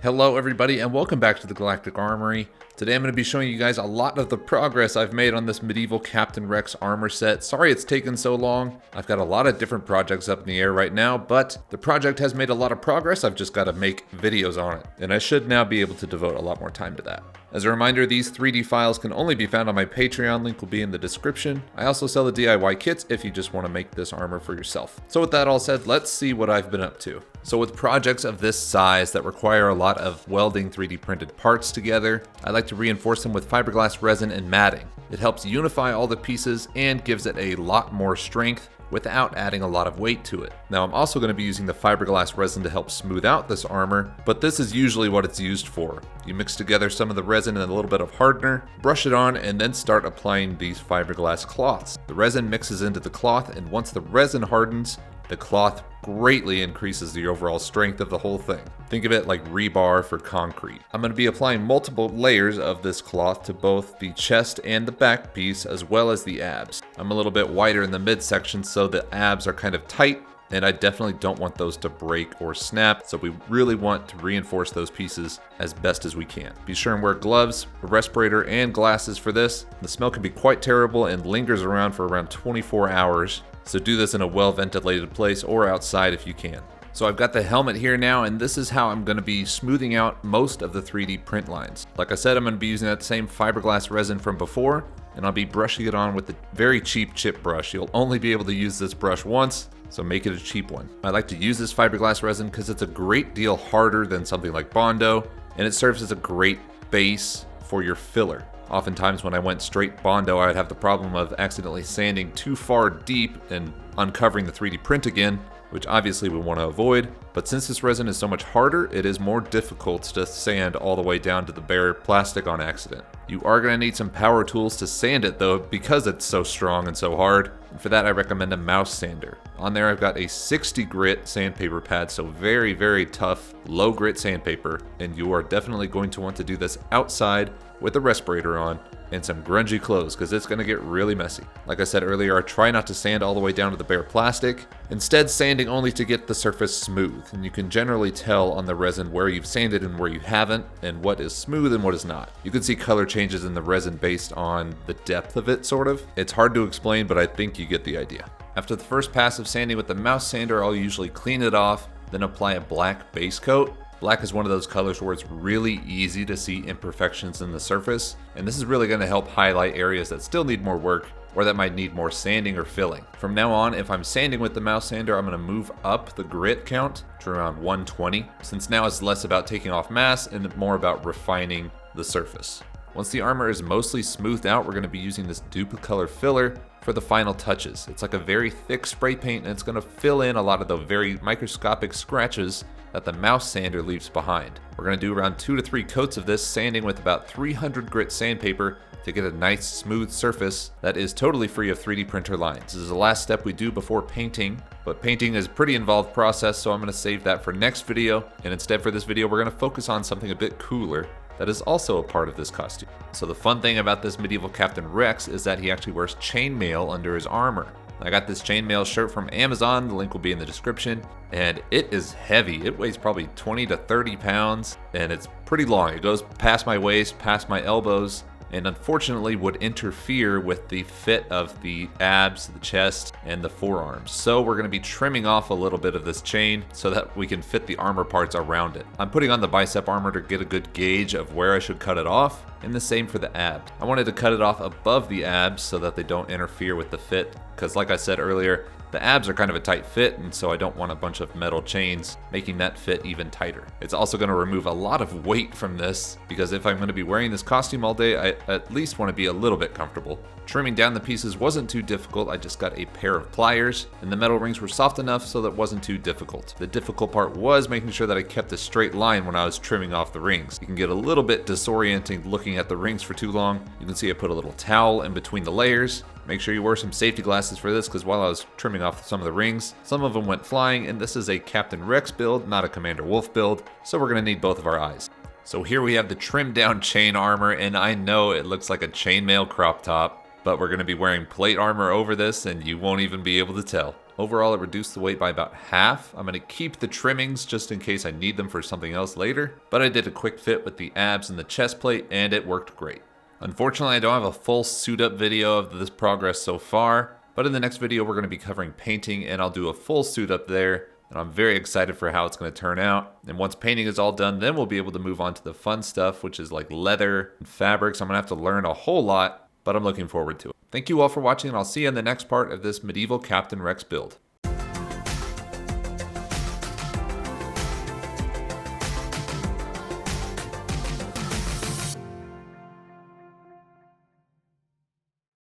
Hello everybody and welcome back to the Galactic Armory. Today I'm going to be showing you guys a lot of the progress I've made on this medieval Captain Rex armor set. Sorry it's taken so long. I've got a lot of different projects up in the air right now, but the project has made a lot of progress. I've just got to make videos on it, and I should now be able to devote a lot more time to that. As a reminder, these 3D files can only be found on my Patreon, link will be in the description. I also sell the DIY kits if you just want to make this armor for yourself. So with that all said, let's see what I've been up to. So with projects of this size that require a lot of welding 3D printed parts together, I like to reinforce them with fiberglass resin and matting. It helps unify all the pieces and gives it a lot more strength without adding a lot of weight to it. Now I'm also going to be using the fiberglass resin to help smooth out this armor, but this is usually what it's used for. You mix together some of the resin and a little bit of hardener, brush it on, and then start applying these fiberglass cloths. The resin mixes into the cloth, and once the resin hardens, the cloth greatly increases the overall strength of the whole thing. Think of it like rebar for concrete. I'm going to be applying multiple layers of this cloth to both the chest and the back piece, as well as the abs. I'm a little bit wider in the midsection, so the abs are kind of tight, and I definitely don't want those to break or snap, so we really want to reinforce those pieces as best as we can. Be sure and wear gloves, a respirator, and glasses for this. The smell can be quite terrible and lingers around for around 24 hours. So do this in a well-ventilated place or outside if you can. So I've got the helmet here now, and this is how I'm going to be smoothing out most of the 3D print lines. Like I said, I'm going to be using that same fiberglass resin from before, and I'll be brushing it on with a very cheap chip brush. You'll only be able to use this brush once, so make it a cheap one. I like to use this fiberglass resin because it's a great deal harder than something like Bondo, and it serves as a great base for your filler. Oftentimes when I went straight Bondo, I would have the problem of accidentally sanding too far deep and uncovering the 3D print again, which obviously we want to avoid. But since this resin is so much harder, it is more difficult to sand all the way down to the bare plastic on accident. You are going to need some power tools to sand it though, because it's so strong and so hard. And for that I recommend a mouse sander. On there I've got a 60 grit sandpaper pad, so very, very tough, low grit sandpaper. And you are definitely going to want to do this outside with a respirator on and some grungy clothes, because it's going to get really messy. Like I said earlier, I try not to sand all the way down to the bare plastic, instead sanding only to get the surface smooth. And you can generally tell on the resin where you've sanded and where you haven't, and what is smooth and what is not. You can see color changes in the resin based on the depth of it, sort of. It's hard to explain, but I think you get the idea. After the first pass of sanding with the mouse sander, I'll usually clean it off, then apply a black base coat. Black is one of those colors where it's really easy to see imperfections in the surface, and this is really going to help highlight areas that still need more work or that might need more sanding or filling. From now on, if I'm sanding with the mouse sander, I'm going to move up the grit count to around 120, since now it's less about taking off mass and more about refining the surface. Once the armor is mostly smoothed out, we're going to be using this DupliColor filler for the final touches. It's like a very thick spray paint, and it's going to fill in a lot of the very microscopic scratches that the mouse sander leaves behind. We're going to do around 2 to 3 coats of this, sanding with about 300 grit sandpaper to get a nice smooth surface that is totally free of 3D printer lines. This is the last step we do before painting, but painting is a pretty involved process, so I'm going to save that for next video, and instead for this video we're going to focus on something a bit cooler that is also a part of this costume. So the fun thing about this medieval Captain Rex is that he actually wears chainmail under his armor. I got this chainmail shirt from Amazon, the link will be in the description, and it is heavy. It weighs probably 20 to 30 pounds, and it's pretty long. It goes past my waist, past my elbows, and unfortunately would interfere with the fit of the abs, the chest, and the forearms. So we're going to be trimming off a little bit of this chain so that we can fit the armor parts around it. I'm putting on the bicep armor to get a good gauge of where I should cut it off, and the same for the abs. I wanted to cut it off above the abs so that they don't interfere with the fit, because like I said earlier, the abs are kind of a tight fit, and so I don't want a bunch of metal chains making that fit even tighter. It's also going to remove a lot of weight from this, because if I'm going to be wearing this costume all day, I at least want to be a little bit comfortable. Trimming down the pieces wasn't too difficult. I just got a pair of pliers, and the metal rings were soft enough so that wasn't too difficult. The difficult part was making sure that I kept a straight line when I was trimming off the rings. You can get a little bit disorienting looking at the rings for too long. You can see I put a little towel in between the layers. Make sure you wear some safety glasses for this, because while I was trimming off some of the rings, some of them went flying, and this is a Captain Rex build, not a Commander Wolf build, so we're going to need both of our eyes. So here we have the trimmed down chain armor, and I know it looks like a chainmail crop top, but we're going to be wearing plate armor over this, and you won't even be able to tell. Overall, it reduced the weight by about half. I'm going to keep the trimmings just in case I need them for something else later. But I did a quick fit with the abs and the chest plate, and it worked great. Unfortunately, I don't have a full suit up video of this progress so far. But in the next video, we're going to be covering painting, and I'll do a full suit up there. And I'm very excited for how it's going to turn out. And once painting is all done, then we'll be able to move on to the fun stuff, which is like leather and fabrics. I'm going to have to learn a whole lot, but I'm looking forward to it. Thank you all for watching, and I'll see you in the next part of this medieval Captain Rex build.